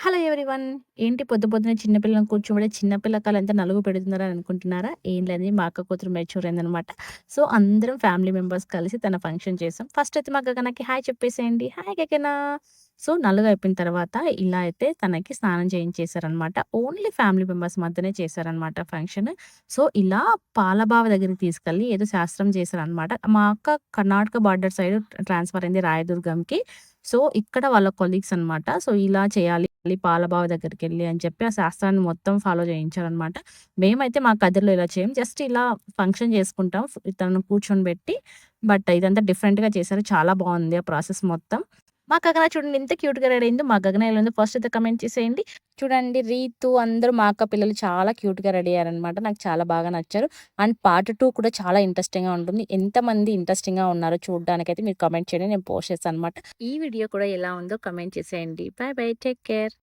Hello everyone. ఏంటి పొద్దు పొద్దున్నే చిన్న పిల్లలని కూర్చోబెట్టి చిన్న పిల్లకాయలంతా నలుగు పెడుతున్నారని అనుకుంటున్నారా? ఏం లేదు, మా అక్క కూతురు మెచ్యూర్ అయిందనమాట. సో, అందరం ఫ్యామిలీ మెంబర్స్ కలిసి తన ఫంక్షన్ చేసాం. ఫస్ట్ అయితే మా గగనకి హాయ్ చెప్పేసేయండి. హాయ్ గగన. సో, నలుగు అయిపోయిన తర్వాత ఇలా అయితే తనకి స్నానం చేయించేసారనమాట. ఓన్లీ ఫ్యామిలీ మెంబర్స్ మధ్యనే చేశారనమాట ఫంక్షన్. సో, ఇలా పాలబావ దగ్గరికి తీసుకెళ్ళి ఏదో శాస్త్రం చేశారనమాట. మా అక్క కర్ణాటక బార్డర్ సైడ్ ట్రాన్స్‌ఫర్ అయింది రాయదుర్గంకి. సో, ఇక్కడ వాళ్ళ కొలీగ్స్ అనమాట. సో, ఇలా చేయాలి పాలబావ దగ్గరికెళ్ళి అని చెప్పి ఆ శాస్త్రాన్ని మొత్తం ఫాలో చేయించారనమాట. మేమైతే మా కదిర్‌లో ఇలా చేయం. జస్ట్ ఇలా ఫంక్షన్ చేసుకుంటాం. తనను కూర్చొనిబెట్టి. బట్ ఇదంతా డిఫరెంట్‌గా చేశారు. చాలా బావుంది ఆ ప్రాసెస్ మొత్తం. మా గగన చూడండి ఎంత క్యూట్‌గా రెడీ అయిందో. మా గగన ఎలా ఉందో ఫస్ట్ అయితే కామెంట్ చేసేయండి. చూడండి రీతు అందరూ మా అక్క పిల్లలు చాలా క్యూట్‌గా రెడీ అయ్యారనమాట. నాకు చాలా బాగా నచ్చారు. అండ్ పార్ట్ 2 కూడా చాలా ఇంట్రెస్టింగ్‌గా ఉంటుంది. ఎంతమంది ఇంట్రెస్టింగ్‌గా ఉన్నారో చూడడానికైతే మీరు కామెంట్ చేయండి. నేను పోస్ట్ చేస్తాననమాట. ఈ వీడియో కూడా ఎలా ఉందో కామెంట్ చేసేయండి. By by. Take care.